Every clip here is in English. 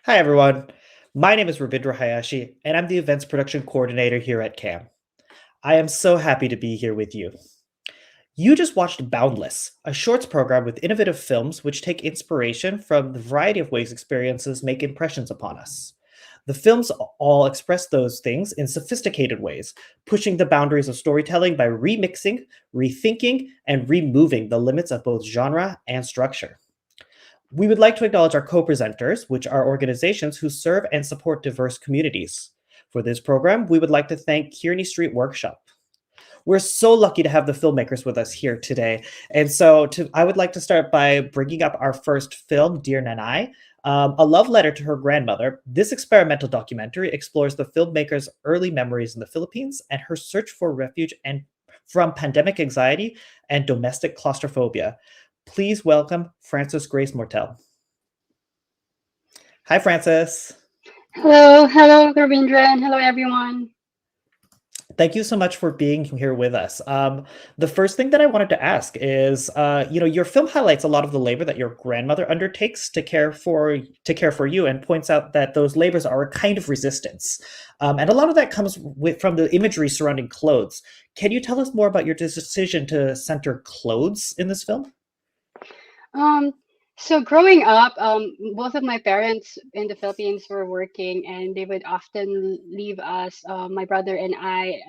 Hi, everyone. My name is Rabindra Hayashi, and I'm the events production coordinator here at CAM. I am so happy to be here with you. You just watched Boundless, a shorts program with innovative films which take inspiration from the variety of ways experiences make impressions upon us. The films all express those things in sophisticated ways, pushing the boundaries of storytelling by remixing, rethinking, and removing the limits of both genre and structure. We would like to acknowledge our co-presenters, which are organizations who serve and support diverse communities. For this program, we would like to thank Kearney Street Workshop. We're so lucky to have the filmmakers with us here today. And so I would like to start by bringing up our first film, Dear Nanai, a love letter to her grandmother. This experimental documentary explores the filmmaker's early memories in the Philippines and her search for refuge and from pandemic anxiety and domestic claustrophobia. Please welcome Frances Grace Mortel. Hi, Frances. Hello, Rabindra, and hello, everyone. Thank you so much for being here with us. The first thing that I wanted to ask is, your film highlights a lot of the labor that your grandmother undertakes to care for you, and points out that those labors are a kind of resistance, and a lot of that comes from the imagery surrounding clothes. Can you tell us more about your decision to center clothes in this film? Um, so growing up, both of my parents in the Philippines were working, and they would often leave us, my brother and I,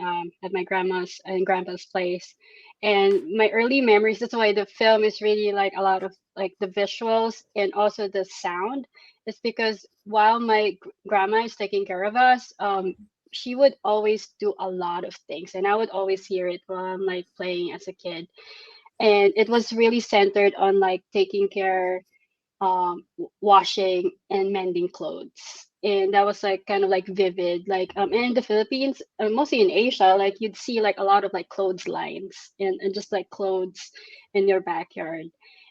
at my grandma's and grandpa's place. And my early memories, that's why the film is really like a lot of like the visuals and also the sound. It's because while my grandma is taking care of us, she would always do a lot of things, and I would always hear it while I'm like playing as a kid, and it was really centered on like taking care, washing and mending clothes, and that was like kind of like vivid, like in the Philippines, mostly in Asia, like you'd see like a lot of like clothes lines and just like clothes in your backyard,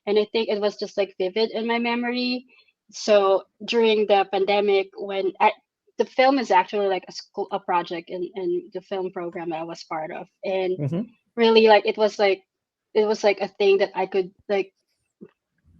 and I think it was just like vivid in my memory. So during the pandemic, the film is actually like a project in the film program that I was part of, and Mhm. really like it was like a thing that I could like,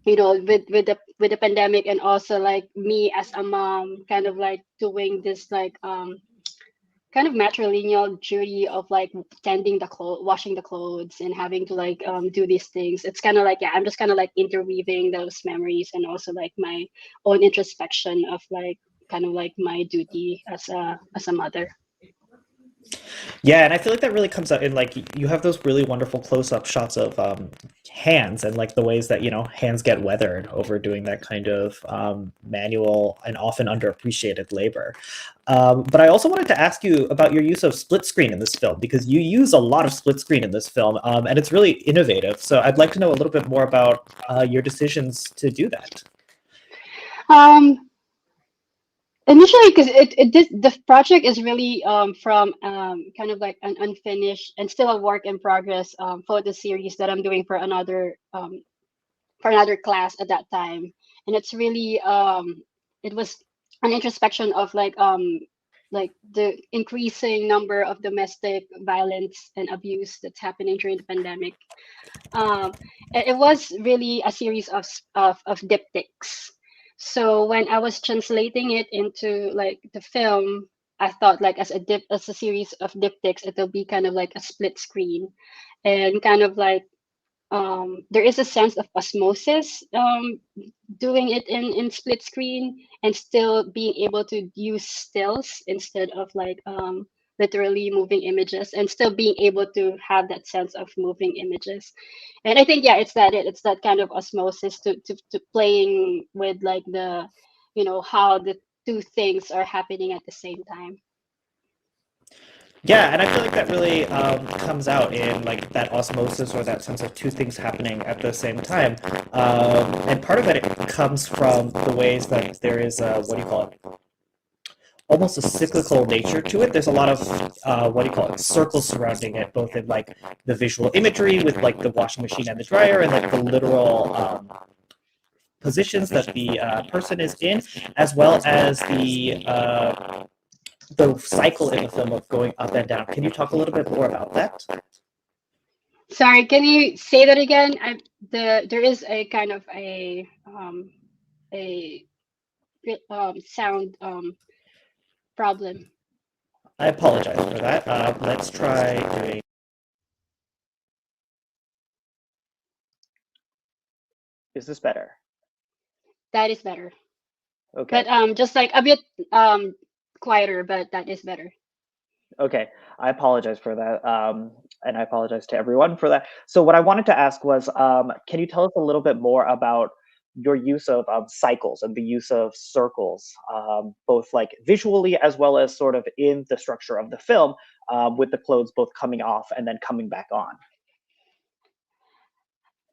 with the pandemic, and also like me as a mom kind of like doing this like kind of matrilineal duty of like tending the clothes, washing the clothes, and having to like do these things. It's kind of like, yeah, I'm just kind of like interweaving those memories and also like my own introspection of like kind of like my duty as a mother. Yeah, and I feel like that really comes out in like you have those really wonderful close-up shots of hands, and like the ways that hands get weathered over doing that kind of manual and often underappreciated labor. But I also wanted to ask you about your use of split screen in this film, because you use a lot of split screen in this film, and it's really innovative. So I'd like to know a little bit more about your decisions to do that. um Initially, because the project is really from kind of like an unfinished and still a work in progress photo series that I'm doing for another class at that time, and it's really it was an introspection of like the increasing number of domestic violence and abuse that's happening during the pandemic. It was really a series of diptychs. So when I was translating it into like the film, I thought like as a series of diptychs, it'll be kind of like a split screen, and kind of like there is a sense of osmosis, doing it in split screen, and still being able to use stills instead of like literally moving images, and still being able to have that sense of moving images. And I think, yeah, it's that kind of osmosis to playing with like the, how the two things are happening at the same time. Yeah, and I feel like that really comes out in like that osmosis or that sense of two things happening at the same time. And part of it comes from the ways that there is what do you call it? Almost a cyclical nature to it. There's a lot of what do you call it? Circles surrounding it, both in like the visual imagery with like the washing machine and the dryer, and like the literal positions that the person is in, as well as the cycle in the film of going up and down. Can you talk a little bit more about that? Sorry, can you say that again? There is a kind of a sound problem. I apologize for that. Let's try doing. Is this better? That is better. Okay. But just like a bit quieter, but that is better. Okay, I apologize for that, and I apologize to everyone for that. So what I wanted to ask was, can you tell us a little bit more about your use of cycles and the use of circles, both like visually as well as sort of in the structure of the film, with the clothes both coming off and then coming back on?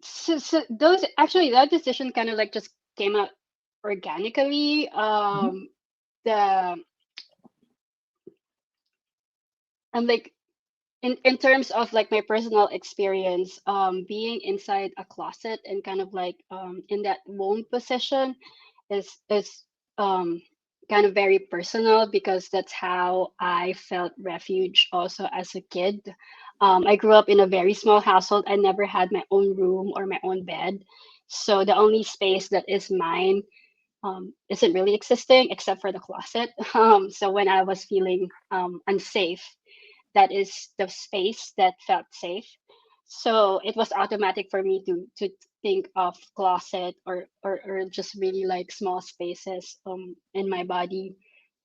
So those actually that decision kind of like just came out organically. Mhm. The and like in terms of like my personal experience, being inside a closet and kind of like in that womb position is um kind of very personal because that's how I felt refuge also as a kid. I grew up in a very small household. I never had my own room or my own bed, so the only space that is mine isn't really existing except for the closet. So when I was feeling unsafe, that is the space that felt safe. So it was automatic for me to think of closet or just really like small spaces in my body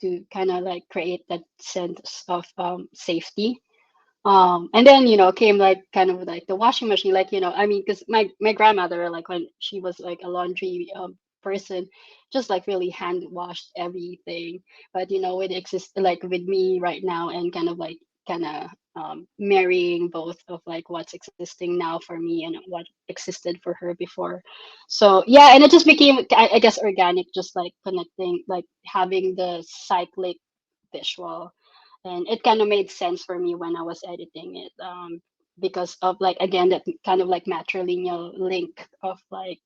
to kind of like create that sense of safety. And then came like kind of like the washing machine, like I mean, because my grandmother, like when she was like a laundry person, just like really hand washed everything. But with like with me right now and kind of marrying both of like what's existing now for me and what existed for her before. So yeah, and it just became I guess organic, just like connecting, like having the cyclic visual, and it kind of made sense for me when I was editing it, because of like again that kind of like matrilineal link of like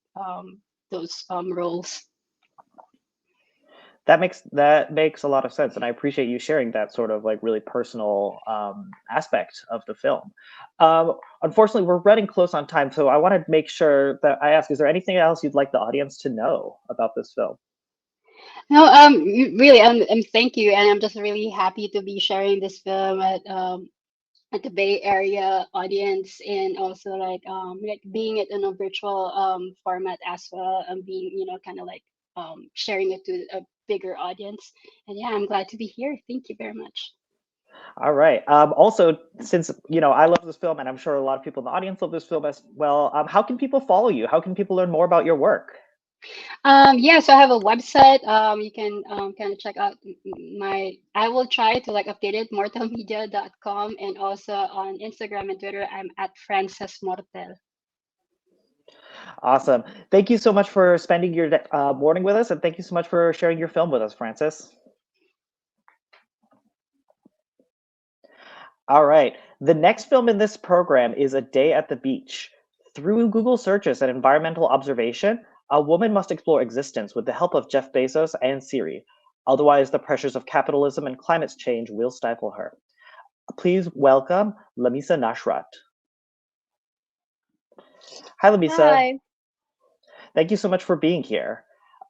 those roles. That makes a lot of sense, and I appreciate you sharing that sort of like really personal aspect of the film. Unfortunately, we're running close on time, so I want to make sure that I ask: is there anything else you'd like the audience to know about this film? No, really, thank you, and I'm just really happy to be sharing this film at the Bay Area audience, and also like being it in a virtual format as well, and being kind of like sharing it to a bigger audience. And yeah, I'm glad to be here. Thank you very much. All right. Also, since I love this film, and I'm sure a lot of people in the audience love this film as well, how can people follow you? How can people learn more about your work? Yeah, so I have a website. You can kind of check out my. I will try to like update it, mortalmedia.com, and also on Instagram and Twitter, I'm at Frances Mortel. Awesome. Thank you so much for spending your morning with us, and thank you so much for sharing your film with us, Francis. All right. The next film in this program is A Day at the Beach. Through Google searches and environmental observation, a woman must explore existence with the help of Jeff Bezos and Siri. Otherwise, the pressures of capitalism and climate change will stifle her. Please welcome Lamisa Nashrat. Hi, Lamisa. Hi. Thank you so much for being here.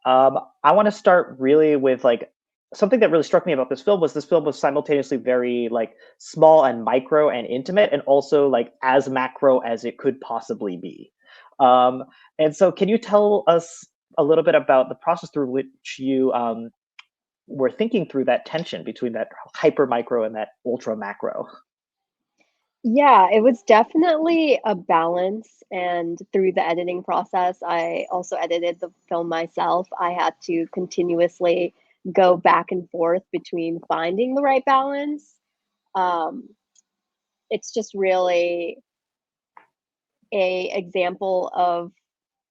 I want to start really with like something that really struck me about this film was simultaneously very like small and micro and intimate, and also like as macro as it could possibly be. Um, and so, can you tell us a little bit about the process through which you were thinking through that tension between that hyper micro and that ultra macro? Yeah, it was definitely a balance. And through the editing process, I also edited the film myself. I had to continuously go back and forth between finding the right balance. Um, it's just really a example of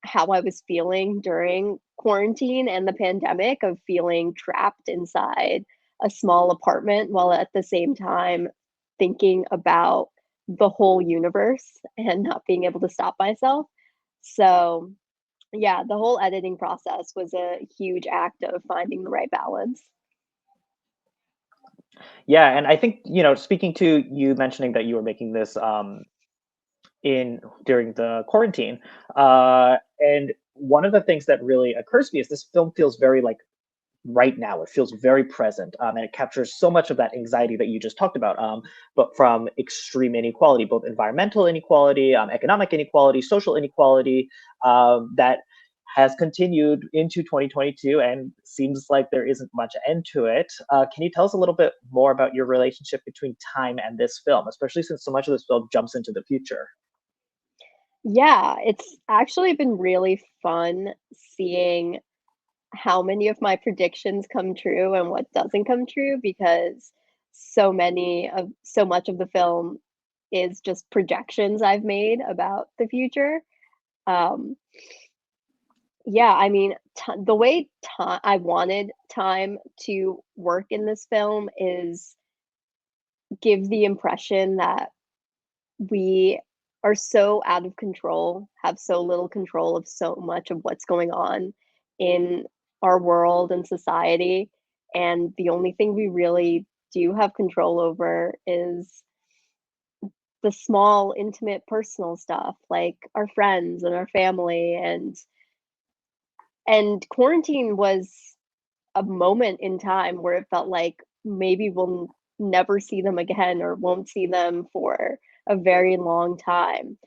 how I was feeling during quarantine and the pandemic, of feeling trapped inside a small apartment while at the same time thinking about the whole universe and not being able to stop myself. So, yeah, the whole editing process was a huge act of finding the right balance. Yeah, and I think speaking to you mentioning that you were making this in during the quarantine. And one of the things that really occurs to me is this film feels very like right now. It feels very present, and it captures so much of that anxiety that you just talked about, but from extreme inequality, both environmental inequality, economic inequality, social inequality, that has continued into 2022 and seems like there isn't much end to it. Can you tell us a little bit more about your relationship between time and this film, especially since so much of this film jumps into the future? Yeah, it's actually been really fun seeing how many of my predictions come true and what doesn't come true because so much of the film is just projections I've made about the future. Um, yeah, I mean, the way I wanted time to work in this film is give the impression that we are so out of control, have so little control of so much of what's going on in our world and society. And the only thing we really do have control over is the small, intimate, personal stuff like our friends and our family. And quarantine was a moment in time where it felt like maybe we'll never see them again or won't see them for a very long time.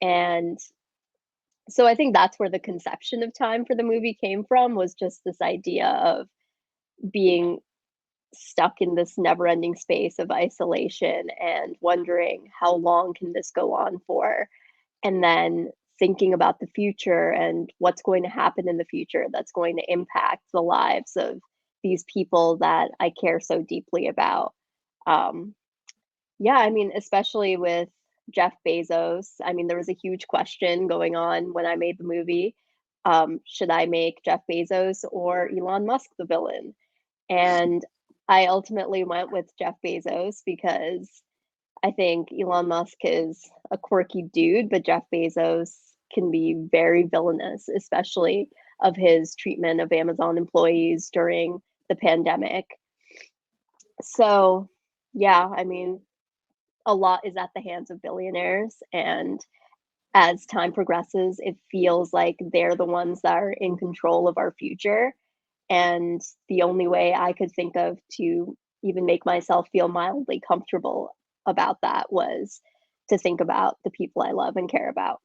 And so I think that's where the conception of time for the movie came from, was just this idea of being stuck in this never-ending space of isolation and wondering how long can this go on for, and then thinking about the future and what's going to happen in the future that's going to impact the lives of these people that I care so deeply about. Um, yeah, I mean, especially with Jeff Bezos, I mean, there was a huge question going on when I made the movie. Should I make Jeff Bezos or Elon Musk the villain? And I ultimately went with Jeff Bezos because I think Elon Musk is a quirky dude, but Jeff Bezos can be very villainous, especially of his treatment of Amazon employees during the pandemic. So, yeah, I mean, a lot is at the hands of billionaires. And as time progresses, it feels like they're the ones that are in control of our future. And the only way I could think of to even make myself feel mildly comfortable about that was to think about the people I love and care about.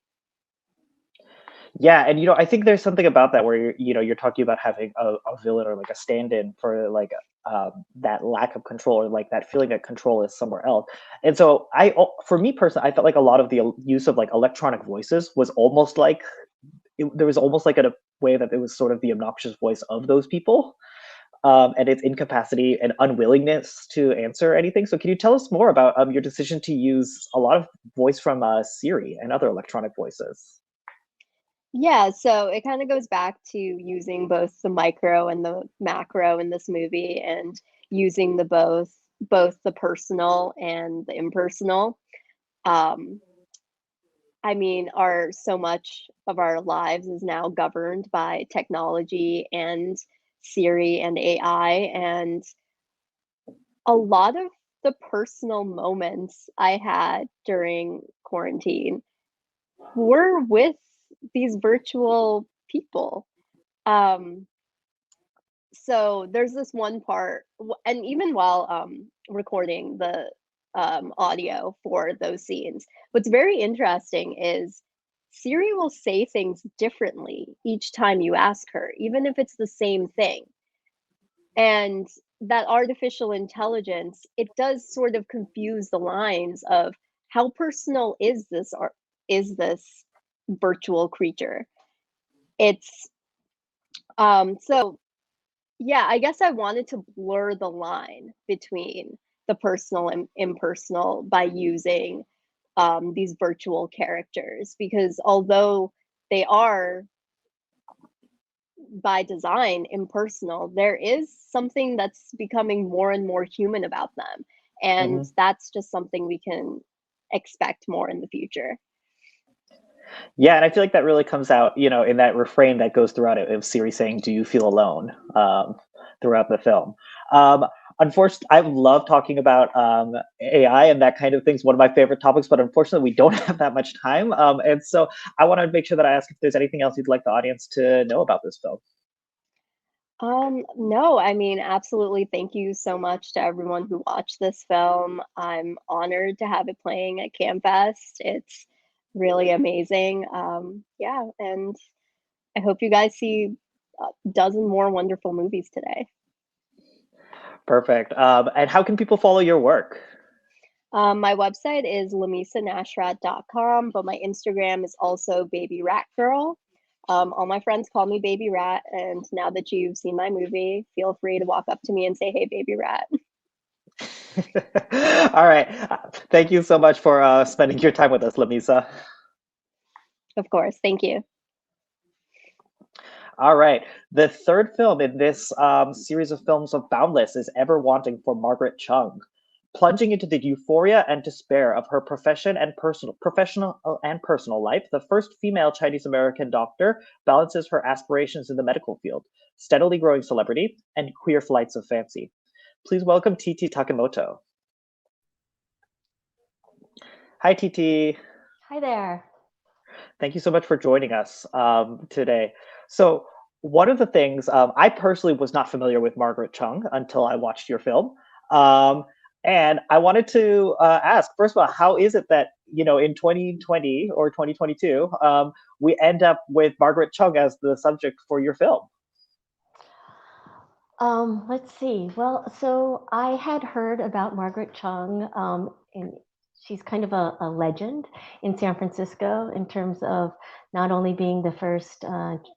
Yeah, and I think there's something about that where you're talking about having a villain or like a stand-in for like that lack of control, or like that feeling that control is somewhere else. And so for me personally, I felt like a lot of the use of like electronic voices was almost like there was almost like a way that it was sort of the obnoxious voice of those people, and its incapacity and unwillingness to answer anything. So can you tell us more about your decision to use a lot of voice from Siri and other electronic voices? Yeah, so it kind of goes back to using both the micro and the macro in this movie, and using both the personal and the impersonal. Um, I mean, our so much of our lives is now governed by technology and Siri and AI, and a lot of the personal moments I had during quarantine were with these virtual people. Um, so there's this one part, and even while recording the audio for those scenes, what's very interesting is Siri will say things differently each time you ask her, even if it's the same thing. And that artificial intelligence, it does sort of confuse the lines of how personal is this virtual creature. It's so yeah, I guess I wanted to blur the line between the personal and impersonal by using these virtual characters, because although they are by design impersonal, there is something that's becoming more and more human about them. And Mhm. that's just something we can expect more in the future. Yeah, and I feel like that really comes out, in that refrain that goes throughout it of Siri saying, "Do you feel alone?" Throughout the film. Um, Unfortunately, I love talking about AI and that kind of things. One of my favorite topics, but unfortunately, we don't have that much time. And so I want to make sure that I ask if there's anything else you'd like the audience to know about this film. No, I mean, absolutely. Thank you so much to everyone who watched this film. I'm honored to have it playing at CAAMFest. It's really amazing. Yeah, and I hope you guys see a dozen more wonderful movies today. Perfect. And how can people follow your work? My website is lamisanashrat.com, but my Instagram is also Baby Rat Girl. All my friends call me Baby Rat, and now that you've seen my movie, feel free to walk up to me and say, "Hey, Baby Rat." All right. Thank you so much for spending your time with us, Lamisa. Of course, thank you. All right. The third film in this series of films of Boundless is Ever Wanting for Margaret Chung. Plunging into the euphoria and despair of her professional and personal life, the first female Chinese American doctor balances her aspirations in the medical field, steadily growing celebrity, and queer flights of fancy. Please welcome Titi Takemoto. Hi, Titi. Hi there. Thank you so much for joining us today. So, one of the things I personally was not familiar with Margaret Chung until I watched your film. And I wanted to ask, first of all, how is it that, in 2020 or 2022, we end up with Margaret Chung as the subject for your film? Let's see. Well, so I had heard about Margaret Chung, and she's kind of a legend in San Francisco in terms of not only being the first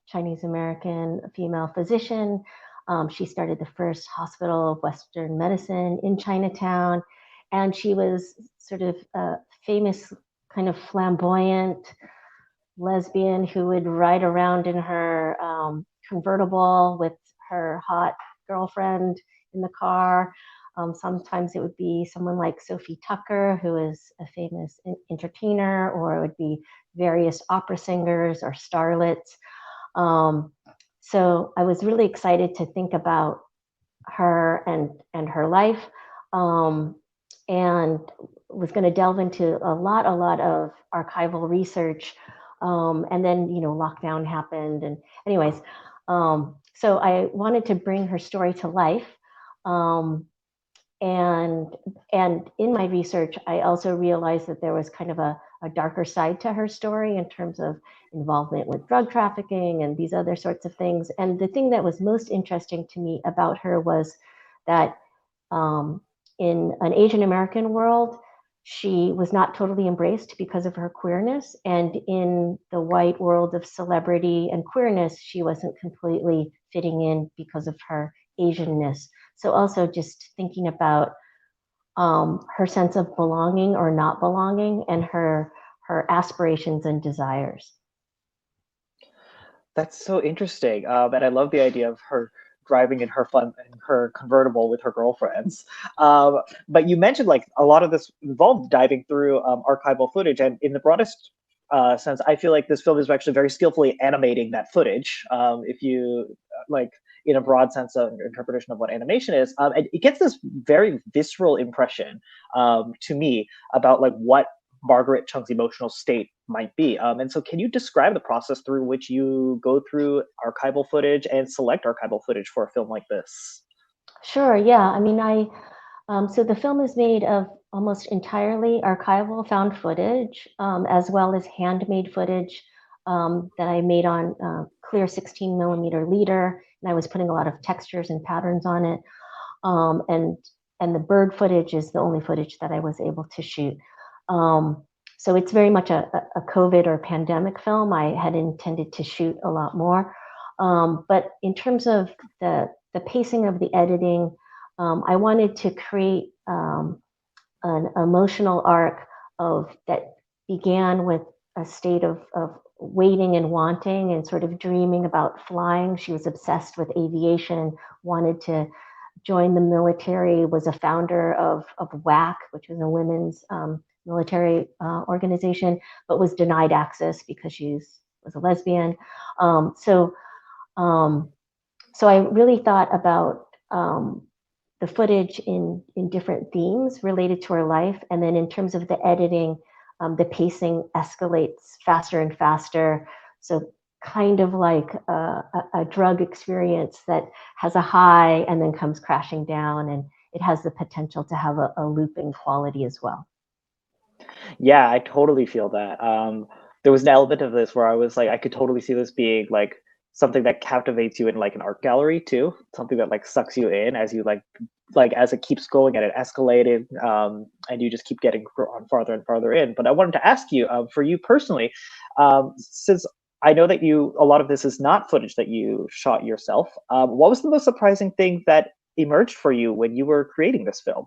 Chinese American female physician. She started the first hospital of Western medicine in Chinatown, and she was sort of a famous, kind of flamboyant lesbian who would ride around in her convertible with her hot girlfriend in the car. Sometimes it would be someone like Sophie Tucker, who is a famous entertainer, or it would be various opera singers or starlets. So I was really excited to think about her and her life, and was going to delve into a lot of archival research. And then, lockdown happened. And anyways, so I wanted to bring her story to life. And in my research, I also realized that there was kind of a darker side to her story in terms of involvement with drug trafficking and these other sorts of things. And the thing that was most interesting to me about her was that in an Asian American world, she was not totally embraced because of her queerness. And in the white world of celebrity and queerness, she wasn't completely fitting in because of her Asianness. So also just thinking about her sense of belonging or not belonging, and her aspirations and desires. That's so interesting, and I love the idea of her driving in her convertible with her girlfriends. But you mentioned like a lot of this involved diving through archival footage, and in the broadest sense, I feel like this film is actually very skillfully animating that footage. If you like, in a broad sense of interpretation of what animation is, and it gets this very visceral impression to me about like what Margaret Chung's emotional state might be. And so, can you describe the process through which you go through archival footage and select archival footage for a film like this? Sure. Yeah. I mean, so the film is made of almost entirely archival found footage, as well as handmade footage that I made on clear 16 millimeter leader, and I was putting a lot of textures and patterns on it. And the bird footage is the only footage that I was able to shoot. So it's very much a COVID or pandemic film. I had intended to shoot a lot more. But in terms of the pacing of the editing, I wanted to create an emotional arc that began with a state of waiting and wanting and sort of dreaming about flying. She was obsessed with aviation, wanted to join the military, was a founder of WAC, which was a women's military organization, but was denied access because she was a lesbian. So I really thought about the footage in different themes related to her life. And then in terms of the editing, the pacing escalates faster and faster. So kind of like a drug experience that has a high and then comes crashing down, and it has the potential to have a looping quality as well. Yeah, I totally feel that. There was an element of this where I was like, I could totally see this being like something that captivates you in like an art gallery too, something that like sucks you in as you like as it keeps going and it escalated, and you just keep getting on farther and farther in. But I wanted to ask you, for you personally, since I know that a lot of this is not footage that you shot yourself. What was the most surprising thing that emerged for you when you were creating this film?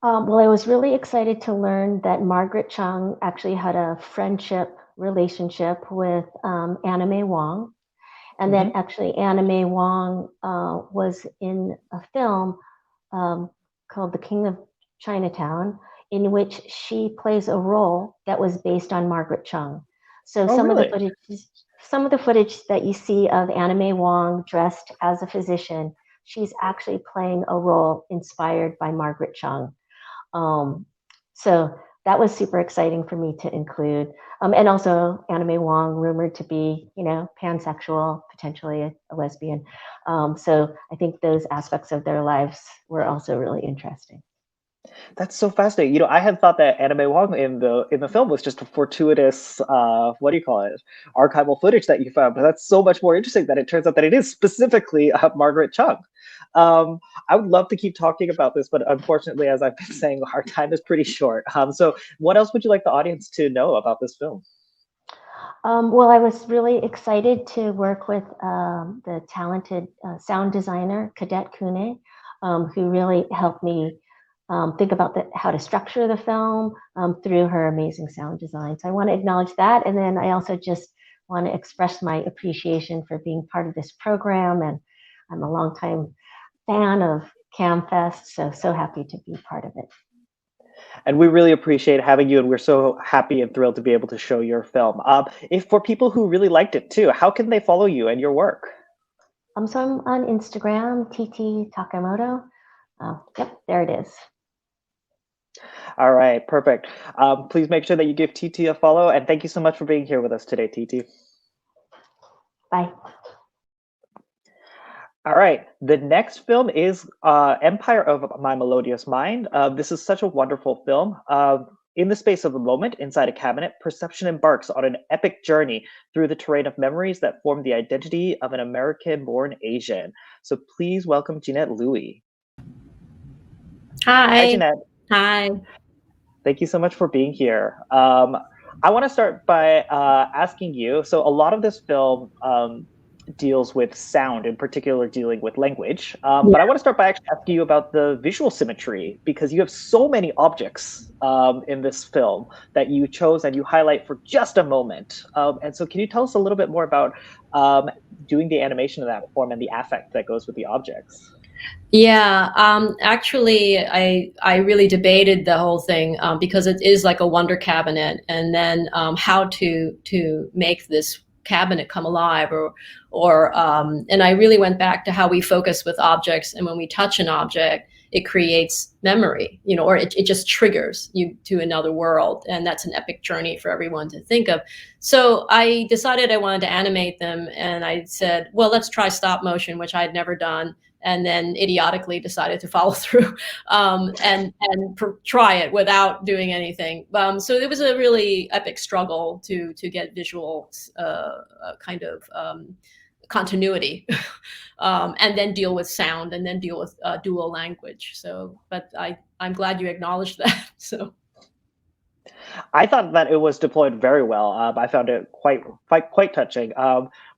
Well, I was really excited to learn that Margaret Chung actually had a friendship relationship with Anna May Wong, and that actually Anna May Wong was in a film called The King of Chinatown, in which she plays a role that was based on Margaret Chung. So Oh, some really? of the footage that you see of Anna May Wong dressed as a physician, she's actually playing a role inspired by Margaret Chung. So that was super exciting for me to include. And also Anna May Wong, rumored to be, pansexual, potentially a lesbian. So I think those aspects of their lives were also really interesting. That's so fascinating. I had thought that Anna May Wong in the film was just a fortuitous, what do you call it, archival footage that you found. But that's so much more interesting that it turns out that it is specifically Margaret Chung. I would love to keep talking about this, but unfortunately, as I've been saying, our time is pretty short. So what else would you like the audience to know about this film? Well, I was really excited to work with the talented sound designer, Cadet Kune, who really helped me think about how to structure the film through her amazing sound design. So I want to acknowledge that. And then I also just want to express my appreciation for being part of this program. And I'm a longtime fan of CAAMFest, so happy to be part of it. And we really appreciate having you, and we're so happy and thrilled to be able to show your film. If for people who really liked it too, how can they follow you and your work? So I'm on Instagram, TT Takamoto. Yep, there it is. All right, perfect. Please make sure that you give TT a follow, and thank you so much for being here with us today, TT. Bye. All right, the next film is Empire of My Melodious Mind. This is such a wonderful film. In the space of a moment, inside a cabinet, perception embarks on an epic journey through the terrain of memories that form the identity of an American-born Asian. So please welcome Jeanette Louie. Hi, Jeanette. Hi. Thank you so much for being here. I want to start by asking you, so a lot of this film deals with sound, in particular dealing with language. But I want to start by actually asking you about the visual symmetry, because you have so many objects in this film that you chose and you highlight for just a moment. And so can you tell us a little bit more about doing the animation in that form and the affect that goes with the objects? Yeah, actually, I really debated the whole thing because it is like a wonder cabinet, and then how to make this cabinet come alive, and I really went back to how we focus with objects, and when we touch an object, it creates memory, or it just triggers you to another world, and that's an epic journey for everyone to think of. So I decided I wanted to animate them, and I said, well, let's try stop motion, which I had never done. And then idiotically decided to follow through and try it without doing anything. So it was a really epic struggle to get visual kind of continuity, and then deal with sound, and then deal with dual language. So, but I'm glad you acknowledged that. So. I thought that it was deployed very well. I found it quite touching.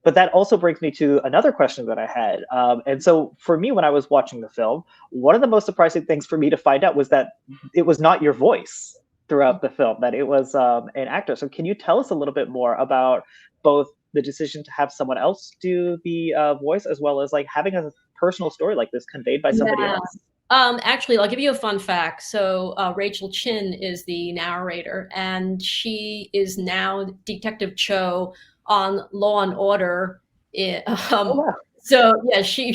But that also brings me to another question that I had. And so for me, when I was watching the film, one of the most surprising things for me to find out was that it was not your voice throughout the film, that it was an actor. So can you tell us a little bit more about both the decision to have someone else do the voice, as well as like having a personal story like this conveyed by somebody else? Actually, I'll give you a fun fact. So Rachel Chin is the narrator, and she is now Detective Cho on Law and Order. Oh, wow. So yeah, she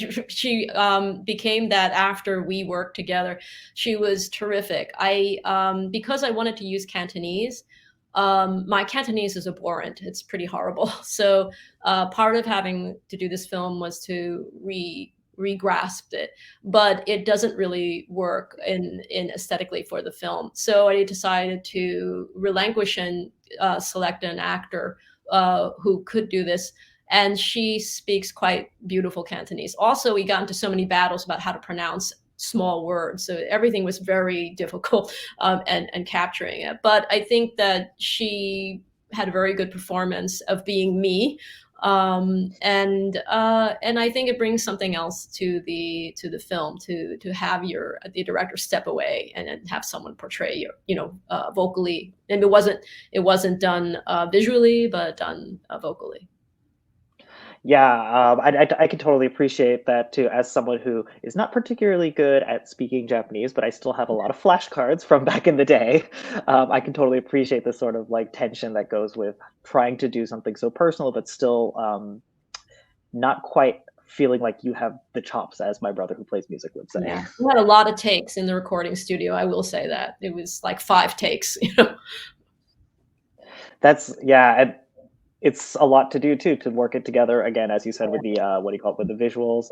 became that after we worked together. She was terrific. Because I wanted to use Cantonese, my Cantonese is abhorrent. It's pretty horrible. So part of having to do this film was to re-grasp it, but it doesn't really work in aesthetically for the film. So I decided to relinquish and select an actor who could do this. And she speaks quite beautiful Cantonese. Also, we got into so many battles about how to pronounce small words, so everything was very difficult, and capturing it. But I think that she had a very good performance of being me, and I think it brings something else to the film, to have the director step away and have someone portray vocally. And it wasn't done visually, but done vocally. Yeah, I can totally appreciate that too, as someone who is not particularly good at speaking Japanese, but I still have a lot of flashcards from back in the day. I can totally appreciate the sort of like tension that goes with trying to do something so personal, but still not quite feeling like you have the chops, as my brother who plays music would say. Yeah, we had a lot of takes in the recording studio. I will say that it was like 5 takes. That's and it's a lot to do too, to work it together again, as you said, with the what do you call it, with the visuals,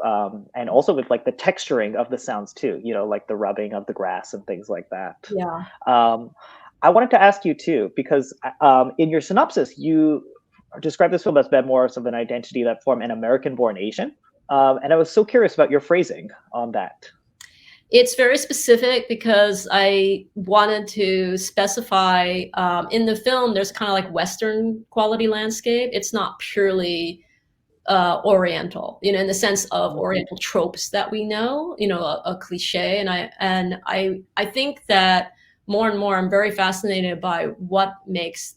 and also with like the texturing of the sounds too, like the rubbing of the grass and things like that. Yeah. I wanted to ask you too, because in your synopsis you describe this film as memoirs of an identity that form an American-born Asian, and I was so curious about your phrasing on that. It's very specific because I wanted to specify, in the film, there's kind of like Western quality landscape. It's not purely Oriental, in the sense of Oriental tropes that we know, a cliche. And I think that more and more I'm very fascinated by what makes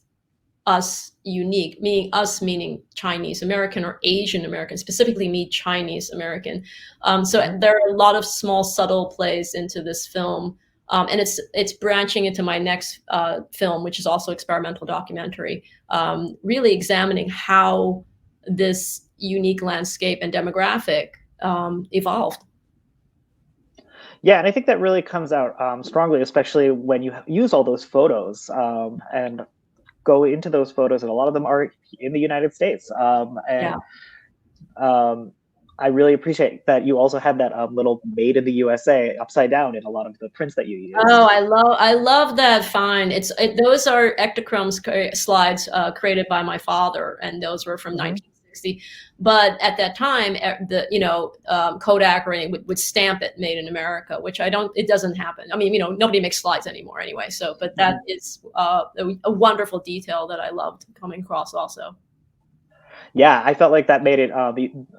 us unique, meaning Chinese American or Asian American, specifically me, Chinese American. So there are a lot of small, subtle plays into this film. And it's branching into my next film, which is also experimental documentary, really examining how this unique landscape and demographic evolved. Yeah, and I think that really comes out strongly, especially when you use all those photos and go into those photos, and a lot of them are in the United States. I really appreciate that you also had that little "Made in the USA" upside down in a lot of the prints that you use. Oh, I love that find. Those are Ektachrome slides created by my father, and those were from 1960. But at that time, Kodak would stamp it "Made in America," which it doesn't happen. I mean, nobody makes slides anymore anyway. So, but that is a wonderful detail that I loved coming across also. Yeah, I felt like that made it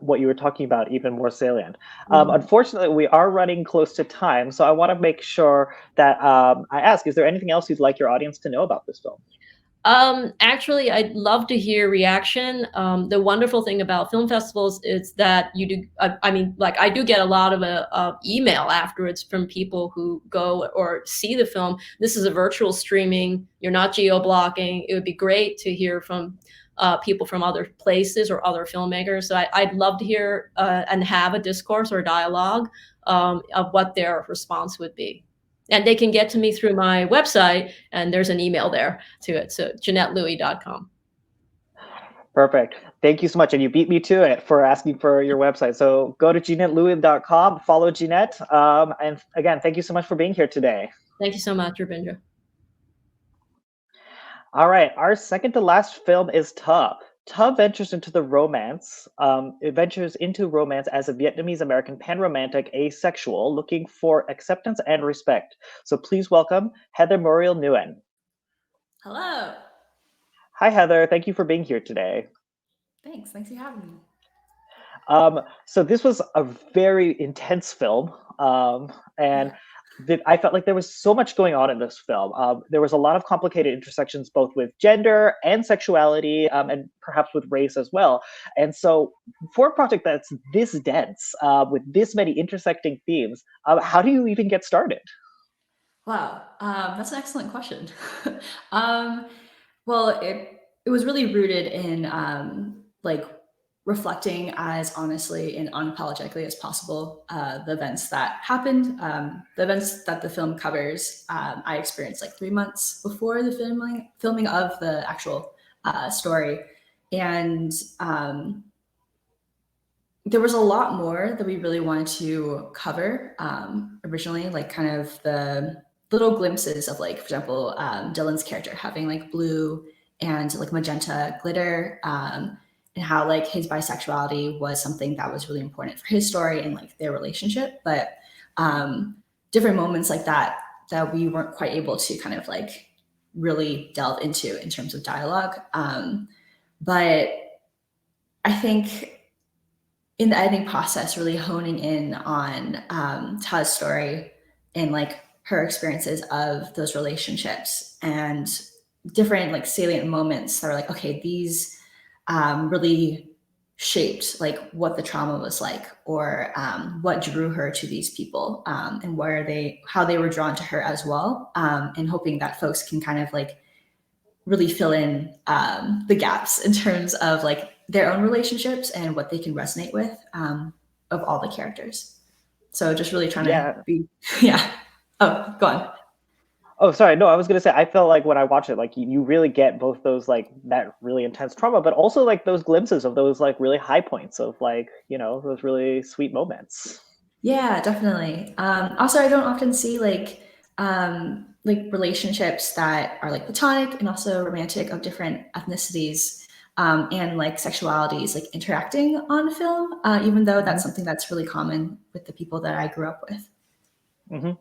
what you were talking about even more salient. Unfortunately, we are running close to time, so I want to make sure that I ask, is there anything else you'd like your audience to know about this film? Actually, I'd love to hear reaction. The wonderful thing about film festivals is that you do, I do get a lot of email afterwards from people who go or see the film. This is a virtual streaming. You're not geo-blocking. It would be great to hear from people from other places or other filmmakers. So I'd love to hear and have a discourse or dialogue of what their response would be. And they can get to me through my website, and there's an email there to it. So JeanetteLouis.com. Perfect. Thank you so much. And you beat me to it for asking for your website. So go to JeanetteLouis.com, follow Jeanette. And again, thank you so much for being here today. Thank you so much, Rabindra. All right, our second to last film is Ta. Ta ventures into romance as a Vietnamese American pan-romantic asexual looking for acceptance and respect. So please welcome Heather Mouriel Nguyen. Hello. Hi, Heather. Thank you for being here today. Thanks for having me. So this was a very intense film, and I felt like there was so much going on in this film. There was a lot of complicated intersections, both with gender and sexuality, and perhaps with race as well. And so for a project that's this dense, with this many intersecting themes, how do you even get started? Wow, that's an excellent question. Well, it was really rooted in reflecting as honestly and unapologetically as possible the events that happened, the events that the film covers. I experienced like 3 months before the filming of the actual story, and there was a lot more that we really wanted to cover originally, like kind of the little glimpses of, like, for example, Dylan's character having like blue and like magenta glitter, and how like his bisexuality was something that was really important for his story and like their relationship. But different moments like that we weren't quite able to kind of like really delve into in terms of dialogue. But I think in the editing process, really honing in on Ta's story and like her experiences of those relationships and different like salient moments that are like, okay, these really shaped like what the trauma was like, or what drew her to these people, and how they were drawn to her as well, and hoping that folks can kind of like really fill in the gaps in terms of like their own relationships and what they can resonate with, of all the characters. So just really trying to be, Oh, go on. Oh, sorry. No, I was going to say, I felt like when I watch it, like you really get both those, like that really intense trauma, but also like those glimpses of those like really high points of like, those really sweet moments. Yeah, definitely. Also, I don't often see like relationships that are like platonic and also romantic of different ethnicities, and like sexualities like interacting on film, even though that's something that's really common with the people that I grew up with. Mm-hmm.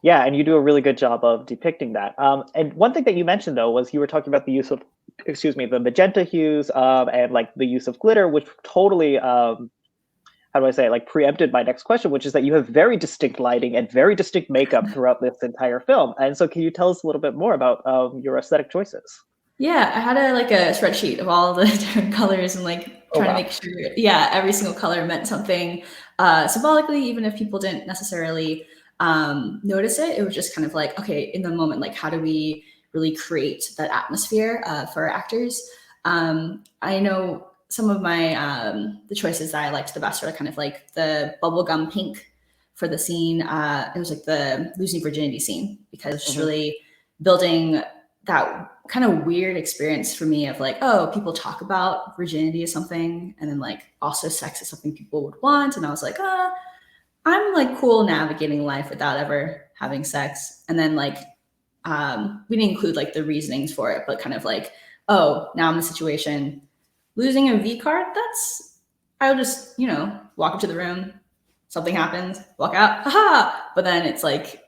Yeah, and you do a really good job of depicting that. And one thing that you mentioned, though, was you were talking about the use of, the magenta hues, and like the use of glitter, which totally, how do I say, like preempted my next question, which is that you have very distinct lighting and very distinct makeup throughout this entire film. And so can you tell us a little bit more about your aesthetic choices? Yeah, I had a spreadsheet of all the different colors and like trying to make sure, every single color meant something symbolically, even if people didn't necessarily notice it. It was just kind of like, okay, in the moment, like how do we really create that atmosphere for our actors? I know some of my the choices that I liked the best are kind of like the bubblegum pink for the scene. It was like the losing virginity scene, because it's just really building that kind of weird experience for me of like, oh, people talk about virginity as something, and then like also sex is something people would want. And I was like, I'm like cool navigating life without ever having sex. And then like, we didn't include like the reasonings for it, but kind of like, oh, now I'm in a situation, losing a V card, I'll just, walk up to the room, something happens, walk out, haha. But then it's like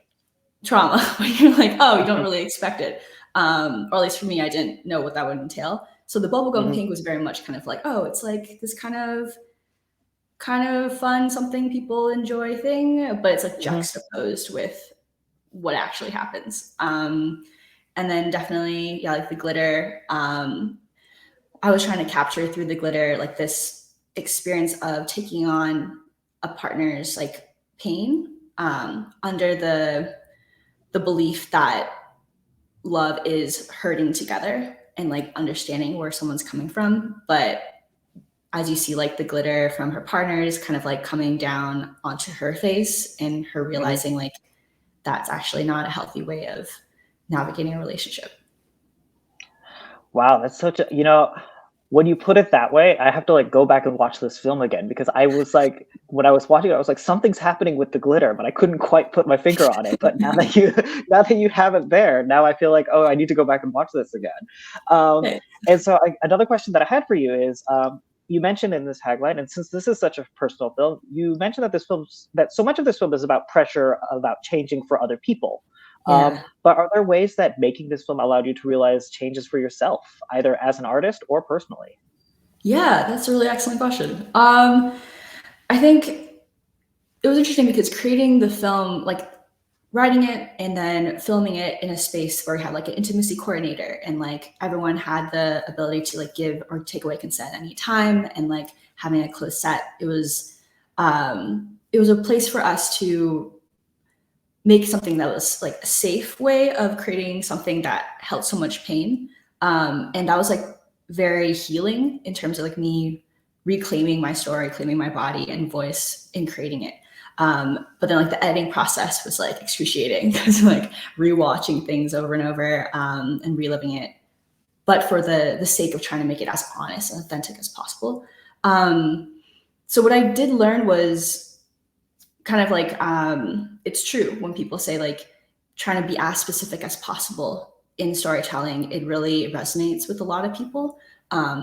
trauma when you're like, oh, you don't really expect it. Or at least for me, I didn't know what that would entail. So the bubblegum pink was very much kind of like, oh, it's like this kind of fun, something people enjoy thing, but it's like juxtaposed with what actually happens. And then definitely, like the glitter. I was trying to capture through the glitter like this experience of taking on a partner's like pain, under the belief that love is hurting together and like understanding where someone's coming from. But as you see like the glitter from her partners kind of like coming down onto her face, and her realizing like that's actually not a healthy way of navigating a relationship. Wow, that's such a, when you put it that way, I have to like go back and watch this film again, because I was like, when I was watching it, I was like, something's happening with the glitter, but I couldn't quite put my finger on it. But now that you have it there, now I feel like, oh, I need to go back and watch this again. And so another question that I had for you is, you mentioned in this tagline, and since this is such a personal film, you mentioned that so much of this film is about pressure, about changing for other people. But are there ways that making this film allowed you to realize changes for yourself, either as an artist or personally? Yeah, that's a really excellent question. I think it was interesting because creating the film, like writing it and then filming it in a space where we had like an intimacy coordinator, and like everyone had the ability to like give or take away consent any time, and like having a closed set, it was a place for us to make something that was like a safe way of creating something that held so much pain. And that was like very healing in terms of like me reclaiming my story, claiming my body and voice in creating it. But then like the editing process was like excruciating because like rewatching things over and over and reliving it, but for the sake of trying to make it as honest and authentic as possible. So what I did learn was kind of like, it's true when people say like trying to be as specific as possible in storytelling, it really resonates with a lot of people.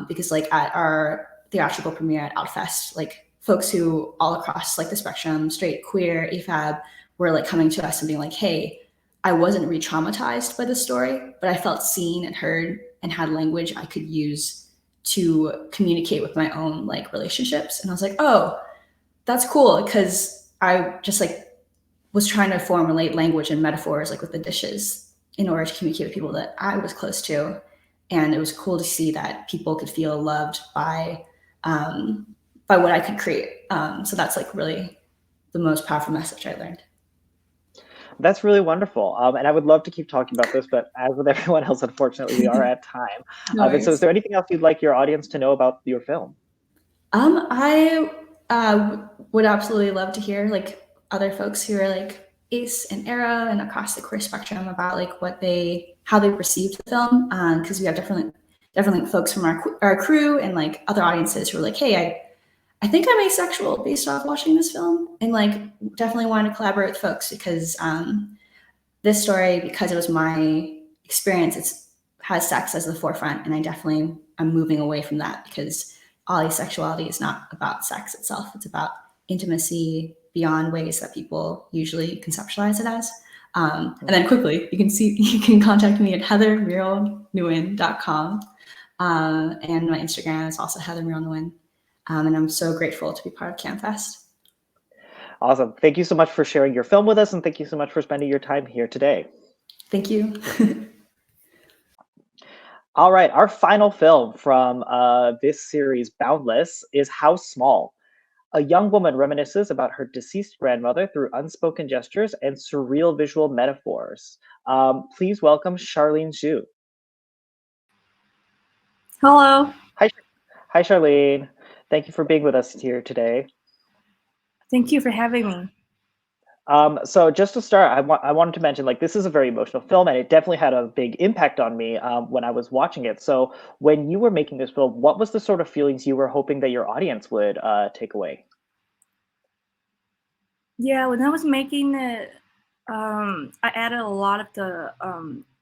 Because like at our theatrical premiere at Outfest, like folks who all across like the spectrum, straight, queer, AFAB, were like coming to us and being like, hey, I wasn't re-traumatized by the story, but I felt seen and heard and had language I could use to communicate with my own like relationships. And I was like, oh, that's cool, because I just like was trying to formulate language and metaphors like with the dishes in order to communicate with people that I was close to. And it was cool to see that people could feel loved by what I could create. So that's like really the most powerful message I learned. That's really wonderful. And I would love to keep talking about this, but as with everyone else, unfortunately, we are at time. No And so is there anything else you'd like your audience to know about your film? I would absolutely love to hear like other folks who are like ACE and ERA and across the queer spectrum about like how they perceived the film. Because we have definitely folks from our crew and like other audiences who are like, hey, I think I'm asexual based off watching this film, and like definitely want to collaborate with folks because this story, because it was my experience, has sex as the forefront, and I'm moving away from that because all asexuality is not about sex itself. It's about intimacy beyond ways that people usually conceptualize it as. And then quickly, you can contact me at heathermurielnguyen.com. And my Instagram is also heathermurielnguyen. And I'm so grateful to be part of CAAMFest. Awesome. Thank you so much for sharing your film with us, and thank you so much for spending your time here today. Thank you. All right, our final film from this series, Boundless, is How Small. A young woman reminisces about her deceased grandmother through unspoken gestures and surreal visual metaphors. Please welcome Charlene Zhu. Hello. Hi, Charlene. Thank you for being with us here today. Thank you for having me. So just to start, I wanted to mention, like, this is a very emotional film, and it definitely had a big impact on me when I was watching it. So when you were making this film, what was the sort of feelings you were hoping that your audience would take away? Yeah, when I was making it, I added a lot of the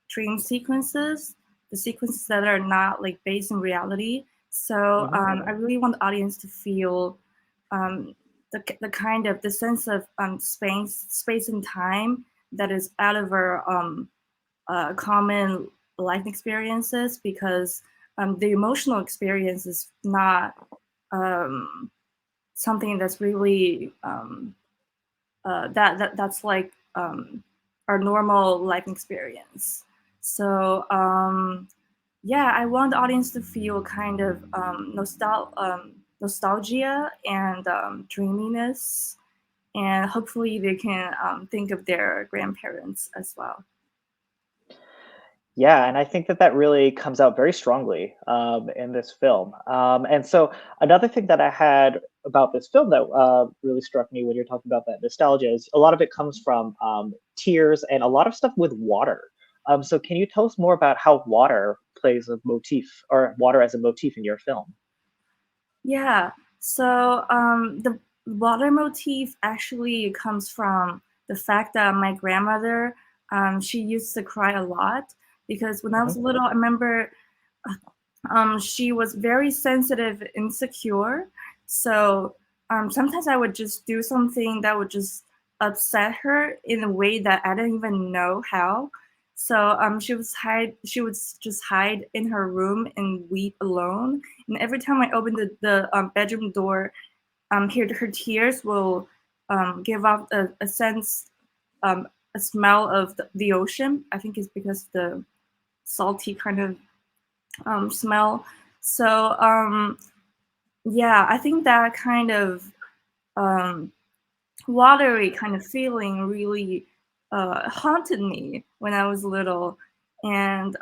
dream sequences, the sequences that are not like based in reality. So I really want the audience to feel the kind of the sense of space and time that is out of our common life experiences, because the emotional experience is not something that's really that's like our normal life experience. So yeah, I want the audience to feel kind of nostalgia and dreaminess, and hopefully they can think of their grandparents as well. Yeah, and I think that really comes out very strongly in this film. And so another thing that I had about this film that really struck me when you're talking about that nostalgia is a lot of it comes from tears and a lot of stuff with water. So can you tell us more about how water plays a motif, or water as a motif in your film? Yeah, so the water motif actually comes from the fact that my grandmother, she used to cry a lot, because when I was little, I remember she was very sensitive, insecure. So sometimes I would just do something that would just upset her in a way that I didn't even know how. So she would just hide in her room and weep alone. And every time I opened the bedroom door, her tears will give off a sense, a smell of the ocean. I think it's because the salty kind of smell. So yeah, I think that kind of watery kind of feeling really haunted me when I was little. And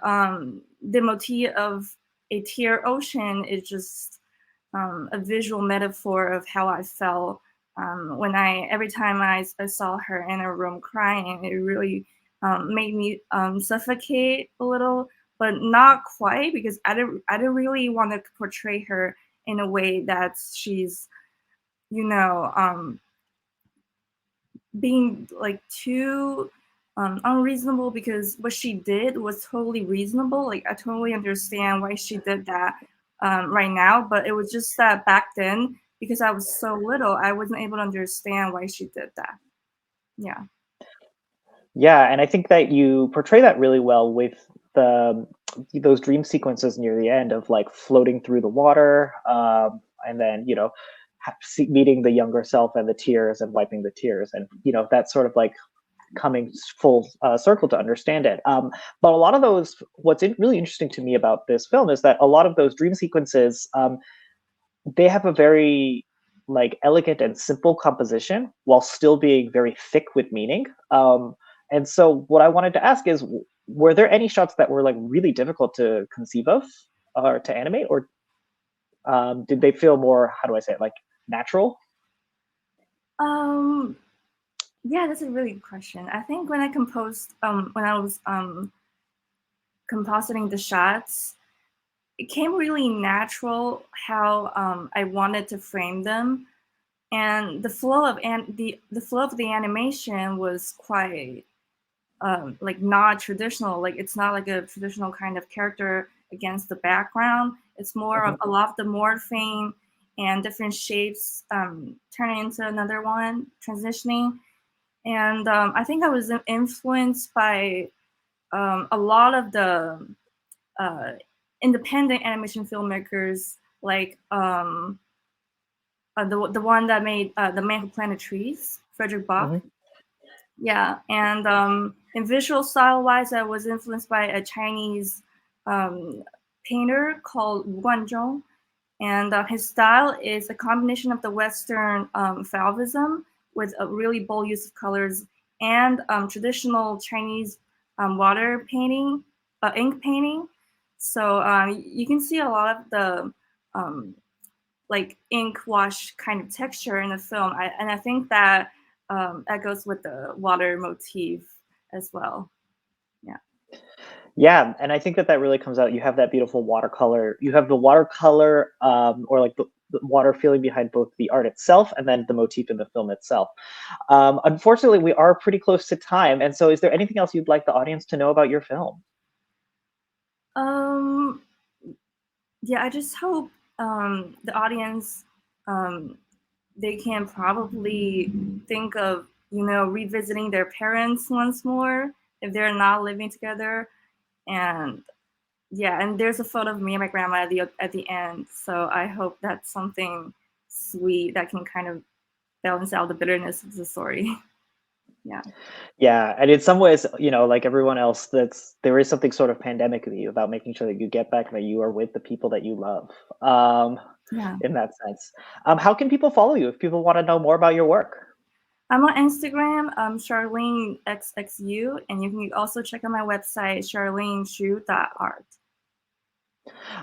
the motif of a tear ocean is just a visual metaphor of how I felt every time I saw her in a room crying. It really made me suffocate a little, but not quite, because I didn't really want to portray her in a way that she's, being like too unreasonable, because what she did was totally reasonable. Like, I totally understand why she did that right now, but it was just that back then, because I was so little, I wasn't able to understand why she did that. Yeah. Yeah, and I think that you portray that really well with those dream sequences near the end of like floating through the water, and then meeting the younger self and the tears and wiping the tears, and that's sort of like coming full circle to understand it. But a lot of those, really interesting to me about this film is that a lot of those dream sequences, they have a very like elegant and simple composition while still being very thick with meaning. And so what I wanted to ask is, were there any shots that were like really difficult to conceive of or to animate, or did they feel more, how do I say it, like natural? Yeah, that's a really good question. I think when I was compositing the shots, it came really natural how I wanted to frame them, and the flow of the animation was quite like not traditional. Like, it's not like a traditional kind of character against the background. It's more of a lot of the morphing and different shapes turning into another one, transitioning. And I think I was influenced by a lot of the independent animation filmmakers, like the one that made The Man Who Planted Trees, Frederick Bach. Yeah, and in visual style-wise, I was influenced by a Chinese painter called Wu Guanzhong, and his style is a combination of the Western Fauvism with a really bold use of colors and traditional Chinese water painting, ink painting. So you can see a lot of the like ink wash kind of texture in the film, and I think that that goes with the water motif as well. Yeah, and I think that really comes out. You have that beautiful watercolor. You have the watercolor, or like the water feeling behind both the art itself and then the motif in the film itself. Unfortunately, we are pretty close to time, and so is there anything else you'd like the audience to know about your film? Yeah, I just hope the audience, they can probably think of revisiting their parents once more if they're not living together. And yeah, and there's a photo of me and my grandma at the end, so I hope that's something sweet that can kind of balance out the bitterness of the story. Yeah, and in some ways, like everyone else, there is something sort of pandemic about making sure that you get back and that you are with the people that you love. In that sense, how can people follow you if people want to know more about your work? I'm on Instagram, CharleneXXU, and you can also check out my website, charleneshu.art.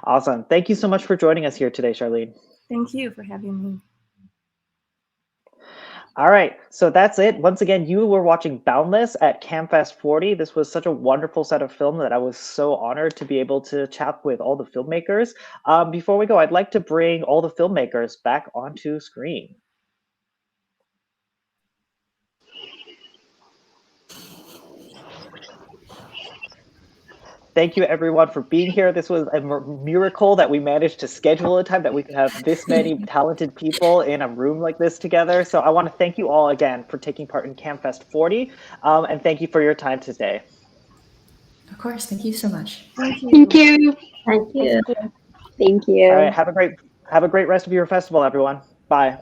Awesome. Thank you so much for joining us here today, Charlene. Thank you for having me. All right, so that's it. Once again, you were watching Boundless at CAAMFest 40. This was such a wonderful set of film that I was so honored to be able to chat with all the filmmakers. Before we go, I'd like to bring all the filmmakers back onto screen. Thank you, everyone, for being here. This was a miracle that we managed to schedule a time that we could have this many talented people in a room like this together. So I want to thank you all again for taking part in CAAMFest 40, and thank you for your time today. Of course. Thank you so much. Thank you. Thank you. Thank you. Thank you. All right, have a great rest of your festival, everyone. Bye.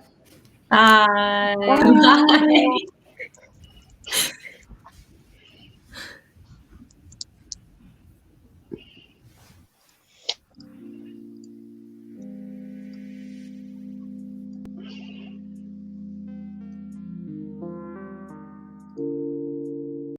Bye. Bye.